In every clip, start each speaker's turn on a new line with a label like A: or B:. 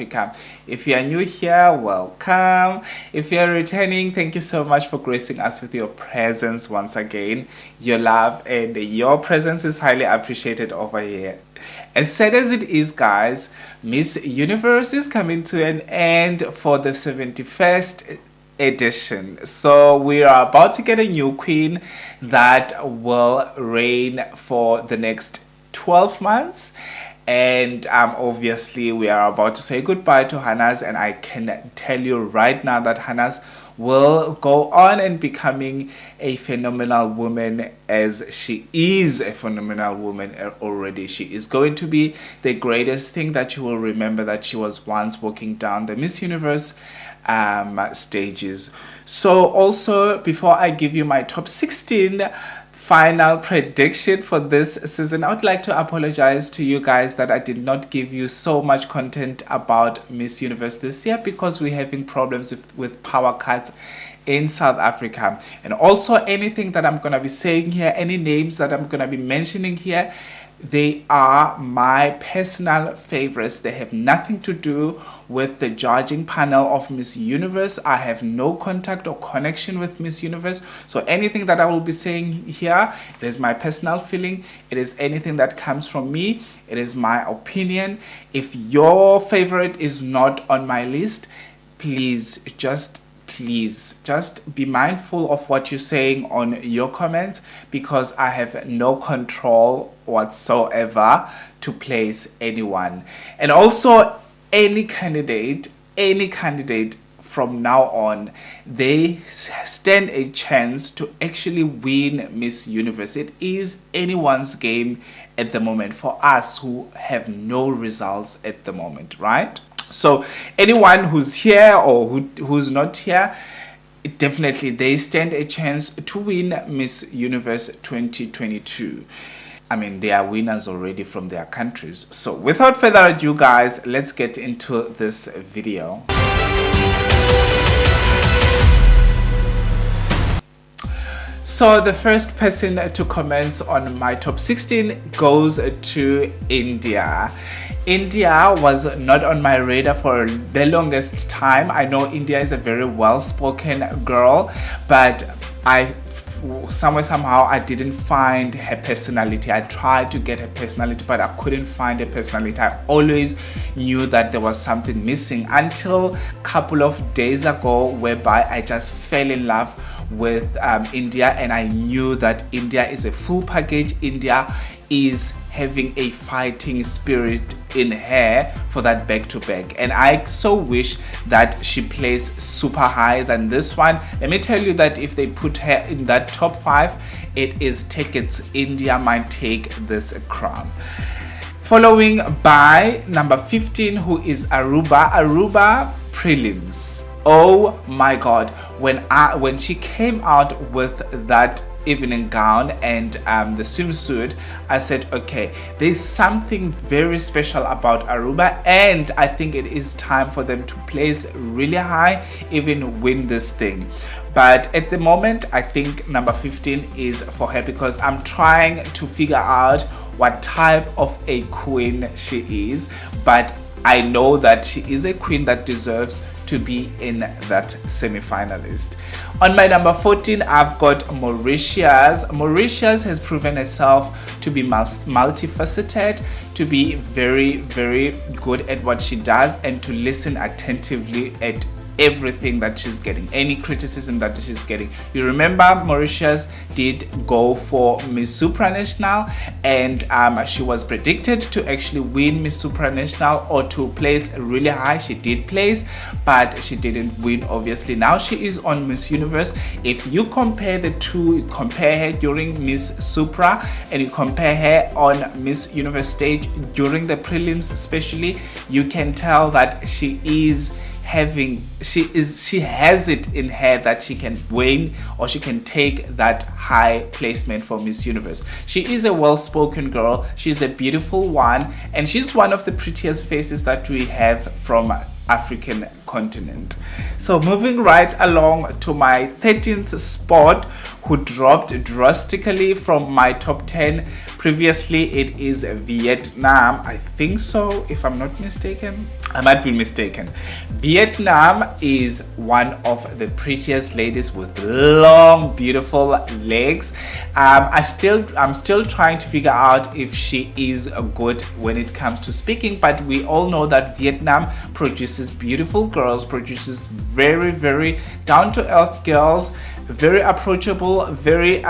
A: Africa. If you are new here, welcome. If you are returning, thank you so much for gracing us with your presence once again. Your love and your presence is highly appreciated over here. As sad as it is, guys, Miss Universe is coming to an end for the 71st edition. So we are about to get a new queen that will reign for the next 12 months. And obviously we are about to say goodbye to Hannah's, and I can tell you right now that Hannah's will go on and becoming a phenomenal woman, as she is a phenomenal woman already. She is going to be the greatest thing that you will remember, that she was once walking down the Miss Universe stages. So also, before I give you my top 16 final prediction for this season, I would like to apologize to you guys that I did not give you so much content about Miss Universe this year, because we're having problems with power cuts in South Africa. And also, anything that I'm going to be saying here, any names that I'm going to be mentioning here, they are my personal favorites. They have nothing to do with the judging panel of Miss Universe. I have no contact or connection with Miss Universe. So anything that I will be saying here, it is my personal feeling. It is anything that comes from me. It is my opinion. If your favorite is not on my list, please just be mindful of what you're saying on your comments, because I have no control whatsoever to place anyone. And also, any candidate from now on, they stand a chance to actually win Miss Universe. It is anyone's game at the moment for us who have no results at the moment, right? So anyone who's here or who's not here, definitely they stand a chance to win Miss Universe 2022. I mean, they are winners already from their countries. So without further ado, guys, let's get into this video. So the first person to comment on my top 16 goes to India. India was not on my radar for the longest time. I know India is a very well-spoken girl, but somehow I didn't find her personality. I tried to get her personality, but I couldn't find her personality. I always knew that there was something missing, until a couple of days ago, whereby I just fell in love with India, and I knew that India is a full package. India is having a fighting spirit in her for that back-to-back, and I so wish that she plays super high than this one. Let me tell you that if they put her in that top 5, it is tickets. India might take this crown. Following by number 15, who is Aruba prelims. Oh my god, when she came out with that evening gown and the swimsuit, I said, okay, there's something very special about Aruba, and I think it is time for them to place really high, even win this thing. But at the moment, I think number 15 is for her, because I'm trying to figure out what type of a queen she is, but I know that she is a queen that deserves to be in that semi-finalist. On my number 14, I've got Mauritius. Mauritius has proven herself to be multifaceted, to be very, very good at what she does, and to listen attentively at everything that she's getting, any criticism that she's getting. You remember Mauritius did go for Miss Supranational, and she was predicted to actually win Miss Supranational or to place really high. She did place, but she didn't win, obviously. Now she is on Miss Universe. If you compare the two, you compare her during Miss Supra and you compare her on Miss Universe stage during the prelims especially, you can tell that she has it in her that she can win, or she can take that high placement for Miss Universe. She is a well-spoken girl, she's a beautiful one, and she's one of the prettiest faces that we have from African continent. So moving right along to my 13th spot, who dropped drastically from my top 10. Previously, it is Vietnam. I think so, if I'm not mistaken. I might be mistaken. Vietnam is one of the prettiest ladies with long, beautiful legs. I'm still trying to figure out if she is good when it comes to speaking, but we all know that Vietnam produces beautiful girls, produces very, very down-to-earth girls, very approachable, very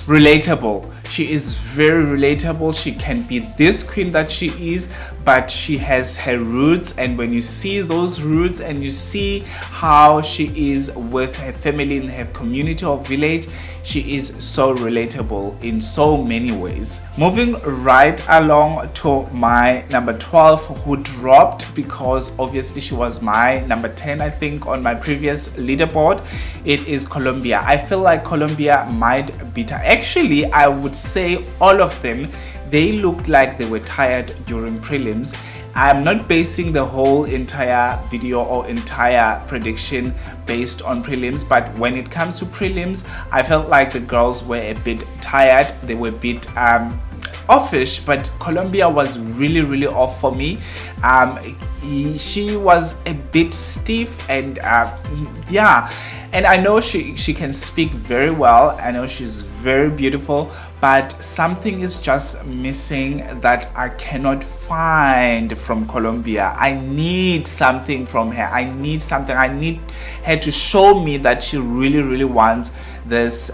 A: relatable. She is very relatable. She can be this queen that she is, but she has her roots, and when you see those roots and you see how she is with her family in her community or village, she is so relatable in so many ways. Moving right along to my number 12, who dropped because obviously she was my number 10, I think, on my previous leaderboard. It is Colombia. I feel like Colombia might beat her. Actually, I would say all of them. They looked like they were tired during prelims. I'm not basing the whole entire video or entire prediction based on prelims, but when it comes to prelims, I felt like the girls were a bit tired. They were a bit offish, but Colombia was really, really off for me. She was a bit stiff, and yeah, and I know she can speak very well. I know she's very beautiful, but something is just missing that I cannot find from Colombia. I need something from her. I need something. I need her to show me that she really, really wants this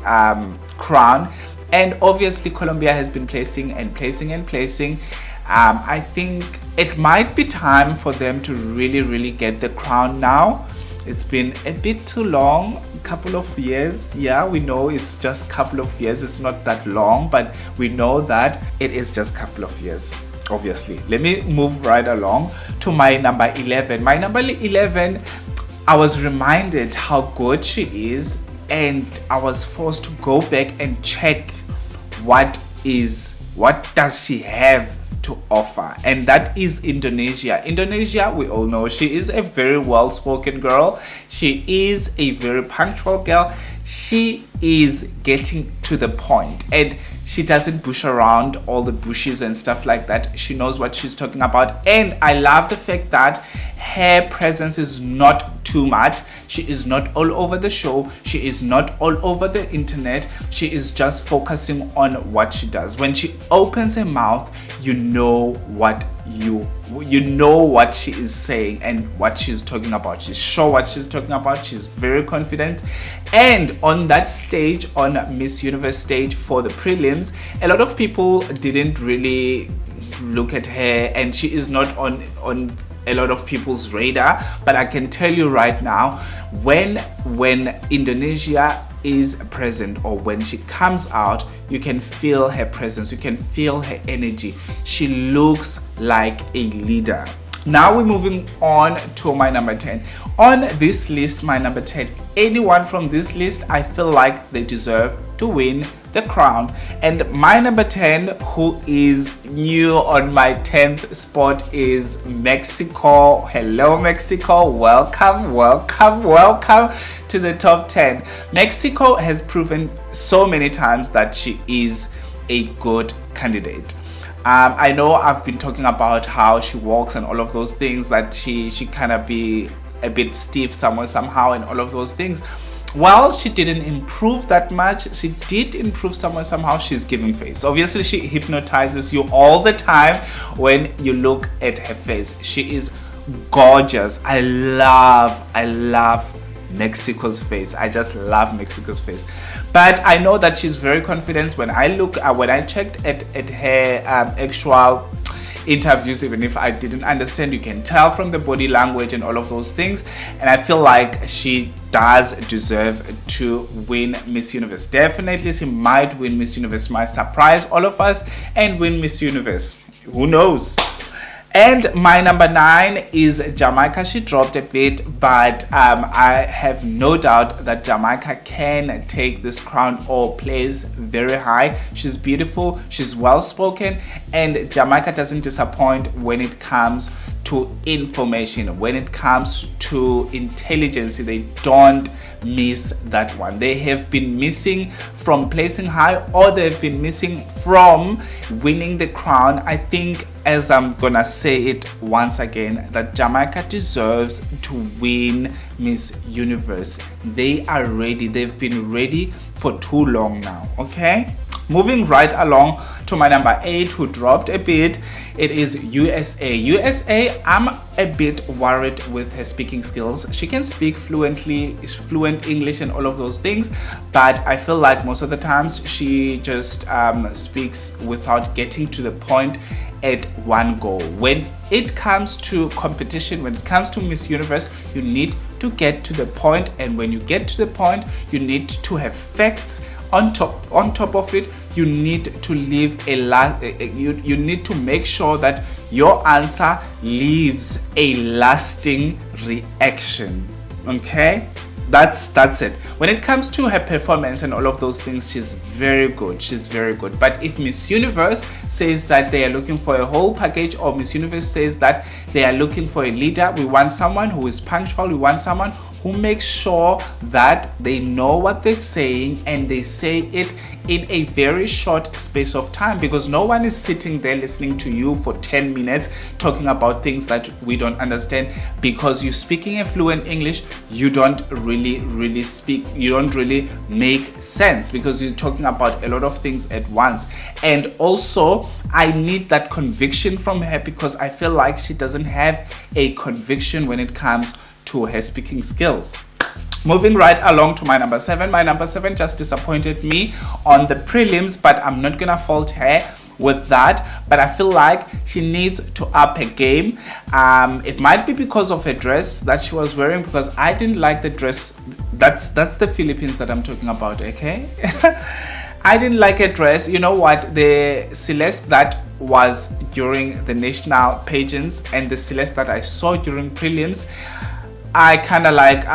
A: crown. And obviously Colombia has been placing and placing and placing. I think it might be time for them to really, really get the crown now. It's been a bit too long, a couple of years. Yeah, we know it's just a couple of years. It's not that long, but we know that it is just a couple of years, obviously. Let me move right along to my number 11. My number 11, I was reminded how good she is, and I was forced to go back and check what does she have to offer, and that is Indonesia. Indonesia, we all know she is a very well-spoken girl. She is a very punctual girl. She is getting to the point, and she doesn't bush around all the bushes and stuff like that. She knows what she's talking about, and I love the fact that her presence is not too much. She is not all over the show. She is not all over the internet. She is just focusing on what she does. When she opens her mouth, you know what she is saying and what she's talking about. She's sure what she's talking about. She's very confident. And on that stage, on Miss Universe stage for the prelims, a lot of people didn't really look at her, and she is not on a lot of people's radar. But I can tell you right now, when Indonesia is present, or when she comes out, you can feel her presence, you can feel her energy. She looks like a leader. Now we're moving on to my number 10. On this list, my number 10, anyone from this list, I feel like they deserve to win the crown. And my number 10, who is new on my 10th spot, is Mexico. Hello Mexico, welcome to the top 10. Mexico has proven so many times that she is a good candidate. I know I've been talking about how she walks and all of those things, that she kind of be a bit stiff somehow and all of those things. Well, she didn't improve that much. She did improve somehow. She's giving face. Obviously, she hypnotizes you all the time when you look at her face. She is gorgeous. I love Mexico's face. I just love Mexico's face. But I know that she's very confident. When I checked at her actual interviews, even if I didn't understand, you can tell from the body language and all of those things, and I feel like she does deserve to win Miss Universe. Definitely she might win Miss Universe, might surprise all of us and win Miss Universe, who knows. And my number 9 is Jamaica. She dropped a bit, but I have no doubt that Jamaica can take this crown or plays very high. She's beautiful, she's well spoken, and Jamaica doesn't disappoint when it comes to information, when it comes to intelligence, they don't miss that one. They have been missing from placing high, or they've been missing from winning the crown. I think, as I'm gonna say it once again, that Jamaica deserves to win Miss Universe. They are ready. They've been ready for too long now. Okay, moving right along to my number 8, who dropped a bit. It is USA. I'm a bit worried with her speaking skills. She can speak fluent English and all of those things, but I feel like most of the times she just speaks without getting to the point at one go. When it comes to competition, when it comes to Miss Universe, you need to get to the point, and when you get to the point, you need to have facts on top of it. You need to leave you need to make sure that your answer leaves a lasting reaction. Okay, that's it. When it comes to her performance and all of those things, she's very good. But if Miss Universe says that they are looking for a whole package, or Miss Universe says that they are looking for a leader, we want someone who is punctual, we want someone who makes sure that they know what they're saying and they say it in a very short space of time, because no one is sitting there listening to you for 10 minutes talking about things that we don't understand. Because you're speaking in fluent English, you don't really speak, you don't really make sense, because you're talking about a lot of things at once. And also, I need that conviction from her, because I feel like she doesn't have a conviction when it comes to her speaking skills. Moving right along to my number 7. My number 7 just disappointed me on the prelims, but I'm not gonna fault her with that. But I feel like she needs to up her game. It might be because of her dress that she was wearing, because I didn't like the dress. That's the Philippines that I'm talking about, okay? I didn't like her dress. You know what? The Celeste that was during the national pageants and the Celeste that I saw during prelims, I kind of like,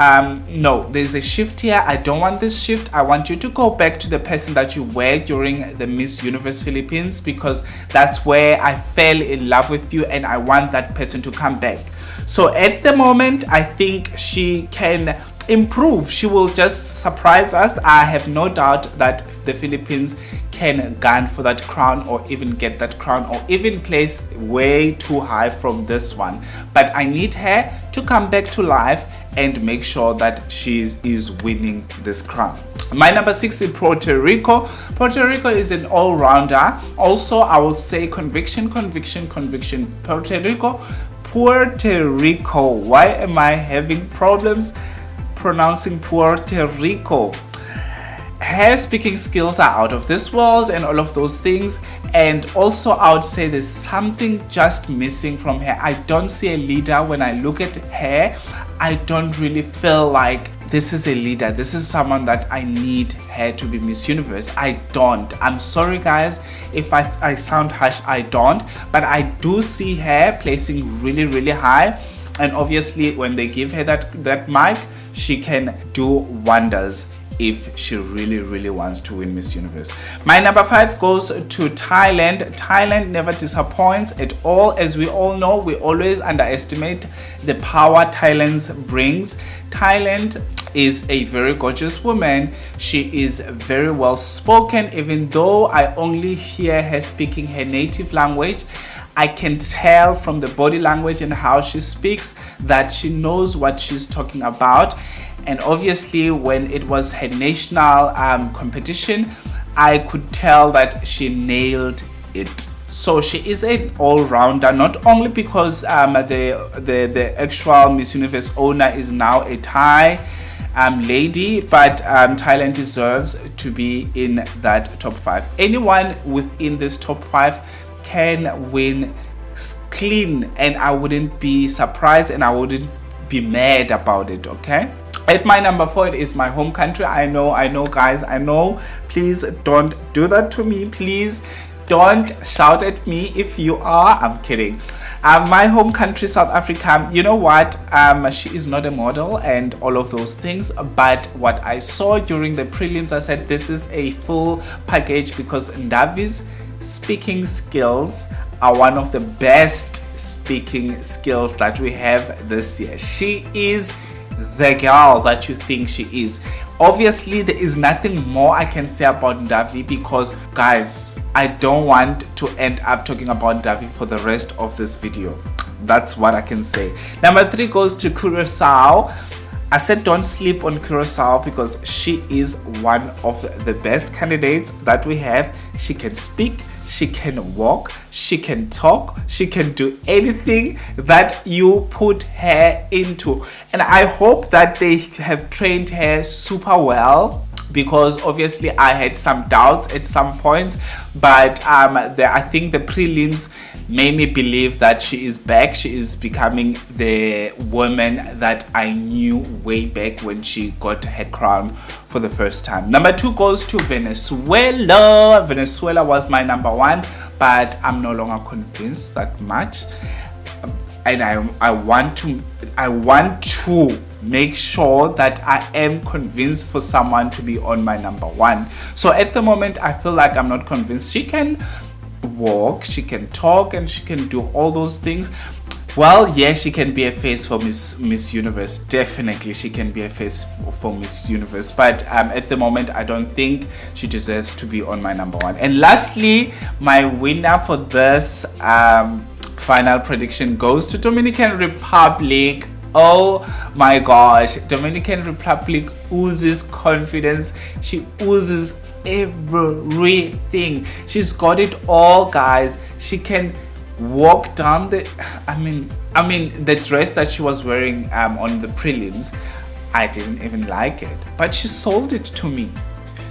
A: no, there's a shift here. I don't want this shift. I want you to go back to the person that you were during the Miss Universe Philippines, because that's where I fell in love with you, and I want that person to come back. So at the moment, I think she can improve. She will just surprise us. I have no doubt that the Philippines can gun for that crown, or even get that crown, or even place way too high from this one. But I need her to come back to life and make sure that she is winning this crown. My number 6 is Puerto Rico. Puerto Rico is an all-rounder. Also, I will say conviction. Puerto Rico. Why am I having problems pronouncing Puerto Rico? Her speaking skills are out of this world and all of those things. And also, I would say there's something just missing from her. I don't see a leader. When I look at her, I don't really feel like this is a leader. This is someone that I need her to be Miss Universe. I don't. I'm sorry guys if I sound harsh. I don't. But I do see her placing really high. And obviously when they give her that mic, she can do wonders if she really wants to win Miss Universe. My number 5 goes to Thailand. Thailand never disappoints at all. As we all know, we always underestimate the power Thailand brings. Thailand is a very gorgeous woman. She is very well spoken. Even though I only hear her speaking her native language, I can tell from the body language and how she speaks that she knows what she's talking about. And obviously when it was her national competition, I could tell that she nailed it. So she is an all-rounder, not only because the actual Miss Universe owner is now a Thai lady, but Thailand deserves to be in that top 5. Anyone within this top 5 can win clean, and I wouldn't be surprised and I wouldn't be mad about it, okay? At my number 4, it is my home country. I know guys, I know. Please don't do that to me. Please don't shout at me if you are. I'm kidding. My home country, South Africa. You know what? She is not a model and all of those things. But what I saw during the prelims, I said this is a full package, because Ndavi's speaking skills are one of the best speaking skills that we have this year. She is the girl that you think she is. Obviously, there is nothing more I can say about Ndavi because, guys, I don't want to end up talking about Ndavi for the rest of this video. That's what I can say. Number 3 goes to Curacao. I said don't sleep on Curacao because she is one of the best candidates that we have. She can speak, she can walk, she can talk, she can do anything that you put her into. And I hope that they have trained her super well, because obviously I had some doubts at some points, but I think the prelims made me believe that she is back. She is becoming the woman that I knew way back when she got her crown for the first time. Number 2 goes to Venezuela. Venezuela was my number 1, but I'm no longer convinced that much. And I want to make sure that I am convinced for someone to be on my number 1. So at the moment, I feel like I'm not convinced. She can walk, she can talk, and she can do all those things. Well, yeah, she can be a face for Miss Universe. Definitely, she can be a face for Miss Universe. But at the moment, I don't think she deserves to be on my number 1. And lastly, my winner for this final prediction goes to Dominican Republic. Oh my gosh, Dominican Republic oozes confidence. She oozes everything. She's got it all, guys. She can walk down the I mean the dress that she was wearing on the prelims, I didn't even like it, but she sold it to me.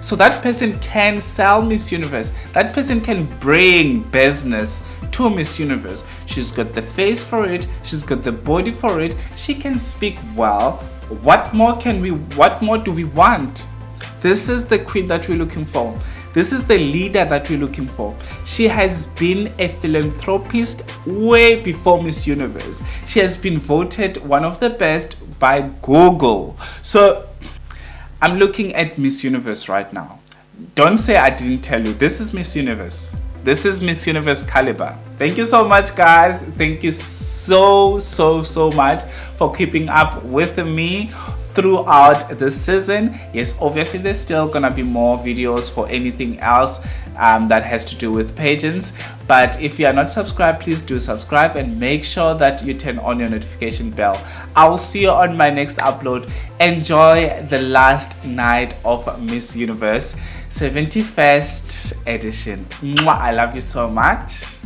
A: So that person can sell Miss Universe. That person can bring business to Miss Universe. She's got the face for it. She's got the body for it. She can speak well. What more do we want? This is the queen that we're looking for. This is the leader that we're looking for. She has been a philanthropist way before Miss Universe. She has been voted one of the best by Google. So I'm looking at Miss Universe right now. Don't say I didn't tell you. This is Miss Universe. This is Miss Universe caliber. Thank you so much, guys. Thank you so much for keeping up with me throughout the season. Yes, obviously there's still gonna be more videos for anything else that has to do with pageants, but if you are not subscribed, please do subscribe and make sure that you turn on your notification bell. I will see you on my next upload. Enjoy the last night of Miss Universe 71st edition. Mwah, I love you so much.